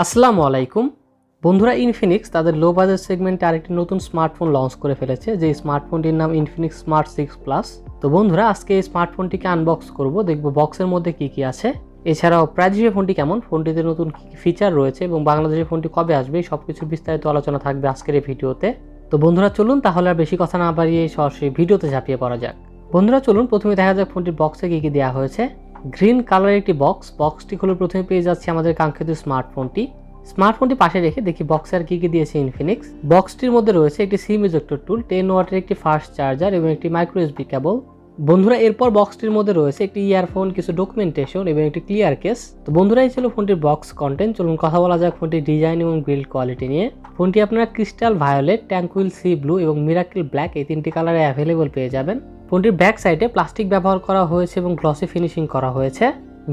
আসসালামু আলাইকুম বন্ধুরা, ইনফিনিক্স তাদের লো বাজেট সেগমেন্টে আরেকটি নতুন স্মার্টফোন লঞ্চ করে ফেলেছে। যে স্মার্টফোনটির নাম ইনফিনিক্স স্মার্ট 6 প্লাস। তো বন্ধুরা, আজকে এই স্মার্টফোনটিকে আনবক্স করব, দেখব বক্সের মধ্যে কি কি আছে, এছাড়াও প্রাইস হিসেবে ফোনটি কেমন, ফোনটিতে নতুন কি কি ফিচার রয়েছে এবং বাংলাদেশে ফোনটি কবে আসবে, সবকিছু বিস্তারিত আলোচনা থাকবে আজকের এই ভিডিওতে। তো বন্ধুরা চলুন তাহলে আর বেশি কথা না বাড়িয়ে সরাসরি ভিডিওতে ঝাঁপিয়ে পড়া যাক। বন্ধুরা চলুন প্রথমে দেখা যাক ফোনটির বক্সে কি কি দেওয়া হয়েছে। গ্রিন কালারের একটি বক্সটি খুলে প্রথমে পেয়ে যাচ্ছে আমাদের কাঙ্ক্ষিত স্মার্টফোনটি পাশে রেখে দেখি বক্সে আর কি কি দিয়েছে ইনফিনিক্স। বক্সটির মধ্যে রয়েছে একটি সিম ইজেক্টর টুল, 10 ওয়াটের একটি ফাস্ট চার্জার এবং একটি মাইক্রো এসডি কেবল। বন্ধুরা এরপর বক্সটির মধ্যে রয়েছে একটি ইয়ারফোন, কিছু ডকুমেন্টেশন এবং একটি ক্লিয়ার কেস। তো বন্ধুরা এই ছিল ফোনটির বক্স কন্টেন্ট। চলুন কথা বলা যাক ফোনটির ডিজাইন এবং বিল্ড কোয়ালিটি নিয়ে। ফোনটি আপনারা ক্রিস্টাল ভায়োলেট, ট্যাঙ্কুইল সি ব্লু এবং মিরাকেল ব্ল্যাক এই তিনটি কালারে অ্যাভেলেবল পেয়ে যাবেন। ফোনটির ব্যাক সাইডে প্লাস্টিক ব্যবহার করা হয়েছে এবং গ্লসি ফিনিশিং করা হয়েছে।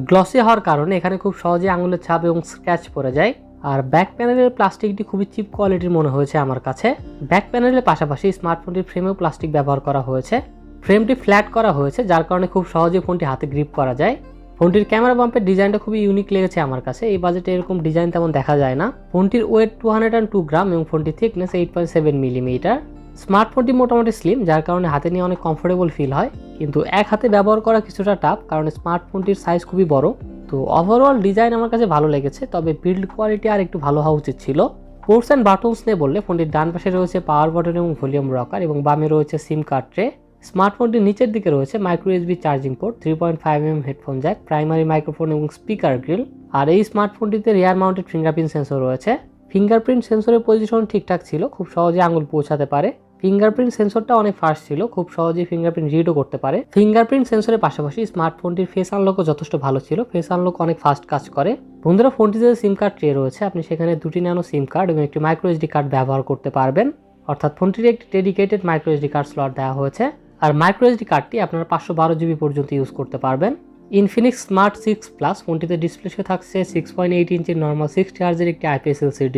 গ্লসি হওয়ার কারণে এখানে খুব সহজে আঙুলের ছাপ এবং স্ক্র্যাচ পড়ে যায়। আর ব্যাক প্যানেলের প্লাস্টিকটি খুবই চিপ কোয়ালিটির মনে হয়েছে আমার কাছে। ব্যাক প্যানেলের পাশাপাশি স্মার্টফোনটির ফ্রেমেও প্লাস্টিক ব্যবহার করা হয়েছে। ফ্রেমটি ফ্ল্যাট করা হয়েছে, যার কারণে খুব সহজে ফোনটি হাতে গ্রিপ করা যায়। ফোনটির ক্যামেরা বাম্পের ডিজাইনটা খুবই ইউনিক লেগেছে আমার কাছে। এই বাজেটে এরকম ডিজাইন তেমন দেখা যায় না। ফোনটির ওয়েট 202 গ্রাম এবং ফোনটির থিকনেস 8.7 মিলিমিটার। স্মার্টফোনটি মোটামুটি স্লিম, যার কারণে হাতে নিয়ে অনেক কমফোর্টেবল ফিল হয়, কিন্তু এক হাতে ব্যবহার করা কিছুটা টাফ, কারণ স্মার্টফোনটির সাইজ খুবই বড়। তো ওভারঅল ডিজাইন আমার কাছে ভালো লেগেছে, তবে বিল্ড কোয়ালিটি আর একটু ভালো হওয়া উচিত ছিল। পোর্টস অ্যান্ড বাটনস নিয়ে বললে ফোনটির ডান পাশে রয়েছে পাওয়ার বাটন এবং ভলিউম রকার এবং বামে রয়েছে সিম কার্ড ট্রে। স্মার্টফোনটির নিচের দিকে রয়েছে micro SD charging port, 3.5mm headphone Jack, primary microphone এবং স্পিকার গ্রিল। আর এই স্মার্টফোনটিতে রিয়ার মাউন্টেড ফিঙ্গারপ্রিন্ট সেন্সর রয়েছে। ফিঙ্গারপ্রিন্ট সেন্সরের পজিশন ঠিকঠাক ছিল, খুব সহজে আঙুল পৌঁছাতে পারে। ফিঙ্গারপ্রিন্ট সেন্সরটা অনেক ফাস্ট ছিল, খুব সহজেই ফিঙ্গারপ্রিন্ট রিডও করতে পারে। ফিঙ্গারপ্রিন্ট সেন্সরের পাশাপাশি স্মার্টফোনটির ফেস আনলকও যথেষ্ট ভালো ছিল, ফেস আনলক অনেক ফাস্ট কাজ করে। বন্ধুরা ফোনটিতে সিম কার্ড ট্রে রয়েছে, আপনি সেখানে দুটি ন্যানো সিম কার্ড এবং একটি মাইক্রো এসডি কার্ড ব্যবহার করতে পারবেন। অর্থাৎ ফোনটির একটি dedicated micro SD card slot দেওয়া হয়েছে, আর মাইক্রো এসডি কার্ডটি আপনারা 512 জিবি পর্যন্ত ইউজ করতে পারবেন। ইনফিনিক্স স্মার্ট 6 প্লাস ফোনটিতে ডিসপ্লে থাকছে 6.8 ইঞ্চির নর্মাল 60 হার্জের একটি IPS LCD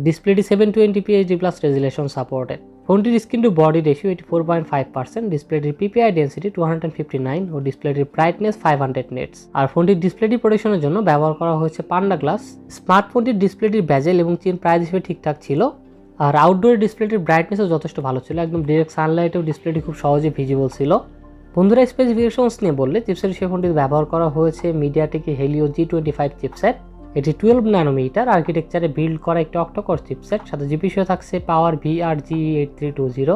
ডিসপ্লেটি 720p HD+ রেজুলেশন সাপোর্টেড। ফোনটির স্ক্রিন টু বডি রেশিও 84.5%, ডিসপ্লেটির PPI ডেন্সিটি 259 ও ডিসপ্লেটির ব্রাইটনেস 500 নিটস। আর ফোনটির ডিসপ্লেটি প্রোটেকশনের জন্য ব্যবহার করা হয়েছে পান্ডা গ্লাস। স্মার্টফোনটির ডিসপ্লেটির ব্যাজেল এবং চেন প্রাইস হিসেবে ঠিকঠাক ছিল, আর আউটডোর ডিসপ্লেটির ব্রাইটনেসও যথেষ্ট ভালো ছিল, একদম ডিরেক্ট সানলাইটেও ডিসপ্লেটি খুব সহজে ভিজিবল ছিল। বন্ধুরা স্পেসিফিকেশনস নিয়ে বললে চিপসেট হিসেবে ফোনটিতে ব্যবহার করা হয়েছে মিডিয়াটেকের হেলিও G25 চিপসেট। এটি 12 ন্যানোমিটার আর্কিটেকচারে বিল্ড করা একটি অক্টোকোর চিপসেট, সাথে জিপিসিও থাকছে পাওয়ার VRG8320।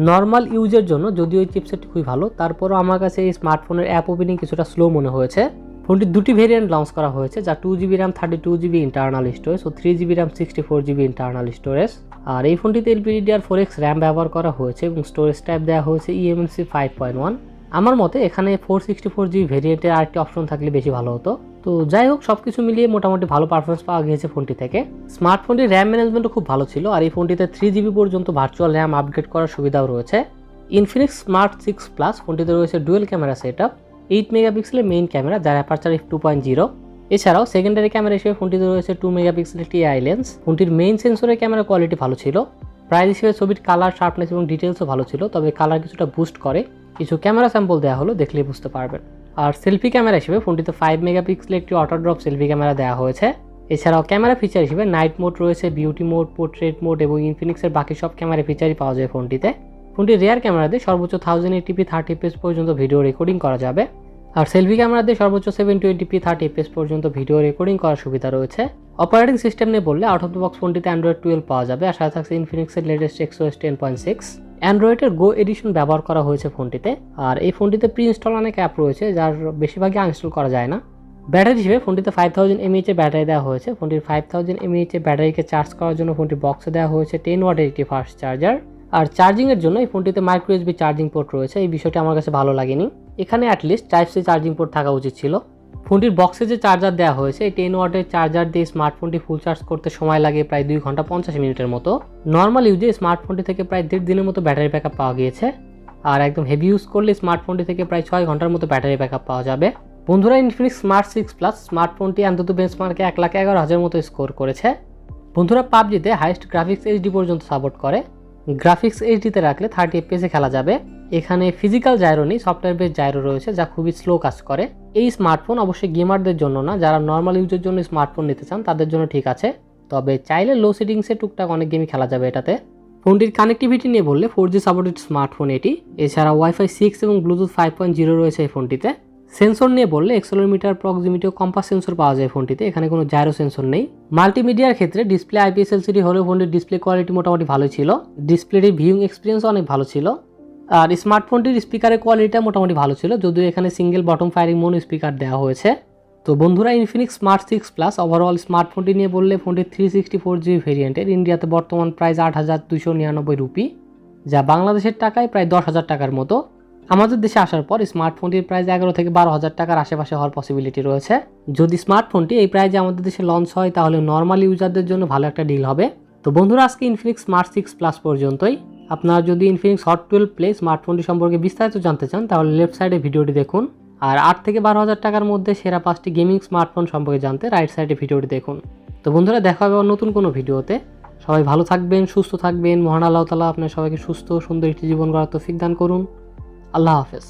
নর্মাল ইউজের জন্য যদিও এই চিপসেটটি খুবই ভালো, তারপরও আমার কাছে এই স্মার্টফোনের অ্যাপ ওপেনিং কিছুটা স্লো মনে হয়েছে। ফোনটির দুটি ভেরিয়েন্ট লঞ্চ করা হয়েছে, যা 2GB RAM 32GB internal storage ও 3GB RAM 64GB internal storage. আর এই ফোনটিতে LPDDR4X RAM ব্যবহার করা হয়েছে এবং স্টোরেজ টাইপ দেওয়া হয়েছে eMMC 5.1। আমার মতে এখানে 464GB ভেরিয়েন্টের আরেকটি অপশন থাকলে বেশি ভালো হতো। তো যাই হোক, সবকিছু মিলিয়ে মোটামুটি ভালো পারফরমেন্স পাওয়া গিয়েছে ফোনটি থেকে। স্মার্টফোনটির র্যাম ম্যানেজমেন্টও খুব ভালো ছিল, আর এই ফোনটিতে 3GB পর্যন্ত ভার্চুয়াল র্যাম আপগ্রেড করার সুবিধাও রয়েছে। ইনফিনিক্স স্মার্ট 6 প্লাস ফোনটিতে রয়েছে ডুয়েল ক্যামেরা সেটআপ, 8 মেগাপিক্সেলের মেইন ক্যামেরা যার অ্যাপারচার f2.0। এছাড়াও সেকেন্ডারি ক্যামেরা হিসেবে ফোনটিতে রয়েছে 2 মেগাপিক্সেলের TI লেন্স। ফোনটির মেইন সেন্সরের ক্যামেরা কোয়ালিটি ভালো ছিল। প্রাইস হিসেবে ছবির কালার, শার্পনেস এবং ডিটেলসও ভালো ছিল, তবে কালার কিছুটা বুস্ট করে। কিছু ক্যামেরা স্যাম্পল দেওয়া হলো, দেখলেই বুঝতে পারবেন। আর সেলফি ক্যামেরা হিসেবে ফোনটিতে 5 মেগাপিক্সেলের একটি অটো ড্রপ সেলফি ক্যামেরা দেওয়া হয়েছে। এছাড়াও ক্যামেরা ফিচার হিসেবে নাইট মোড রয়েছে, বিউটি মোড, পোর্ট্রেট মোড এবং ইনফিনিক্সের বাকি সব ক্যামেরা ফিচারই পাওয়া যায় ফোনটিতে। ফোনটির রিয়ার ক্যামেরা দিয়ে সর্বোচ্চ 1080p 30fps পর্যন্ত ভিডিও রেকর্ডিং করা যাবে, আর সেলফি ক্যামেরা দিয়ে সর্বোচ্চ 720p 30fps পর্যন্ত ভিডিও রেকর্ডিং করার সুবিধা রয়েছে। অপারেটিং সিস্টেম নিয়ে বললে আউট অফ দ্য বক্স ফোনটিতে Android 12 পাওয়া যাবে, আর সাথে থাকছে ইনফিনিক্সের লেটেস্ট XOS 10.6। অ্যান্ড্রয়েডের গো এডিশন ব্যবহার করা হয়েছে ফোনটিতে, আর এই ফোনটিতে প্রি ইনস্টল অনেক অ্যাপ রয়েছে যার বেশিরভাগই আনইনস্টল করা যায় না। ব্যাটারি হিসেবে ফোনটিতে 5000 mAh এর ব্যাটারি দেওয়া হয়েছে। ফোনটির 5000 mAh এর ব্যাটারিকে চার্জ করার জন্য ফোনটির বক্সে দেওয়া হয়েছে 10 ওয়াটের একটি ফাস্ট চার্জার। আর চার্জিংয়ের জন্য এই ফোনটিতে মাইক্রো USB চার্জিং পোর্ট রয়েছে, এই বিষয়টি আমার কাছে ভালো লাগেনি। এখানে at least type C charging port থাকা উচিত ছিল। ফোনটির বক্সে যে চার্জার দেওয়া হয়েছে, এই 10 ওয়াটের চার্জার দিয়ে স্মার্টফোনটি ফুল চার্জ করতে সময় লাগে প্রায় 2 ঘন্টা 50 মিনিটের মতো। নর্মাল ইউজে স্মার্টফোনটি থেকে প্রায় 1.5 দিনের মতো ব্যাটারি ব্যাকআপ পাওয়া গিয়েছে, আর একদম হেভি ইউজ করলে স্মার্টফোনটি থেকে প্রায় 6 ঘন্টার মতো ব্যাটারি ব্যাকআপ পাওয়া যাবে। বন্ধুরা ইনফিনিক্স স্মার্ট 6 প্লাস স্মার্টফোনটি অন্তত বেঞ্চমার্কে 1,11,000 মতো স্কোর করেছে। বন্ধুরা পাবজিতে হাইস্ট গ্রাফিক্স HD পর্যন্ত সাপোর্ট করে। গ্রাফিক্স HDতে রাখলে 30 FPS খেলা যাবে। এখানে ফিজিক্যাল জাইরো নেই, সফটওয়্যার বেস জাইরো রয়েছে যা খুবই স্লো কাজ করে। এই স্মার্টফোন অবশ্যই গেমারদের জন্য না, যারা নর্মাল ইউজের জন্য স্মার্টফোন নিতে চান তাদের জন্য ঠিক আছে, তবে চাইলে লো সেটিংসে টুকটাক অনেক গেমই খেলা যাবে এটাতে। ফোনটির কানেক্টিভিটি নিয়ে বললে 4G সাপোর্টেড স্মার্টফোন এটি, এছাড়া ওয়াইফাই 6 এবং ব্লুটুথ 5.0 রয়েছে এই ফোনটিতে। সেন্সর নিয়ে বললে অ্যাক্সেলেরোমিটার, প্রক্সিমিটি ও কম্পাস সেন্সর পাওয়া যায় ফোনটিতে, এখানে কোনো জাইরো সেন্সর নেই। মাল্টিমিডিয়ার ক্ষেত্রে ডিসপ্লে IPS LCD হলেও ফোনটির ডিসপ্লে কোয়ালিটি মোটামুটি ভালো ছিল, ডিসপ্লেটির ভিউইং এক্সপিরিয়েন্স অনেক ভালো ছিল। আর স্মার্টফোনটির স্পিকারের কোয়ালিটিটা মোটামুটি ভালো ছিল, যদিও এখানে single bottom firing mono speaker দেওয়া হয়েছে। তো বন্ধুরা, ইনফিনিক্স স্মার্ট 6 প্লাস ওভারঅল স্মার্টফোনটি নিয়ে বললে ফোনটির 364GB ভেরিয়েন্টের ইন্ডিয়াতে বর্তমান প্রাইস 8,299 রুপি, যা বাংলাদেশের টাকায় প্রায় 10,000 টাকার মতো। আমাদের দেশে আসার পর স্মার্টফোনটির প্রাইস 11 থেকে 12,000 টাকার আশেপাশে হওয়ার পসিবিলিটি রয়েছে। যদি স্মার্টফোনটি এই প্রাইজে আমাদের দেশে লঞ্চ হয় তাহলে নর্মাল ইউজারদের জন্য ভালো একটা ডিল হবে। তো বন্ধুরা, আজকে ইনফিনিক্স স্মার্ট 6 প্লাস পর্যন্তই। আপনারা যদি ইনফিনিক্স হট 12 প্লে স্মার্টফোনটি সম্পর্কে বিস্তারিত জানতে চান তাহলে লেফট সাইডে ভিডিওটি দেখুন, আর 8 থেকে 12,000 টাকার মধ্যে সেরা 5টি গেমিং স্মার্টফোন সম্পর্কে জানতে রাইট সাইডে ভিডিওটি দেখুন। তো বন্ধুরা, দেখা হবে নতুন কোনো ভিডিওতে। সবাই ভালো থাকবেন, সুস্থ থাকবেন। মহান আল্লাহ তাআলা আপনার সবাইকে সুস্থ সুন্দর একটি জীবন গড়ার তৌফিক দান করুন। আল্লাহ হাফেজ।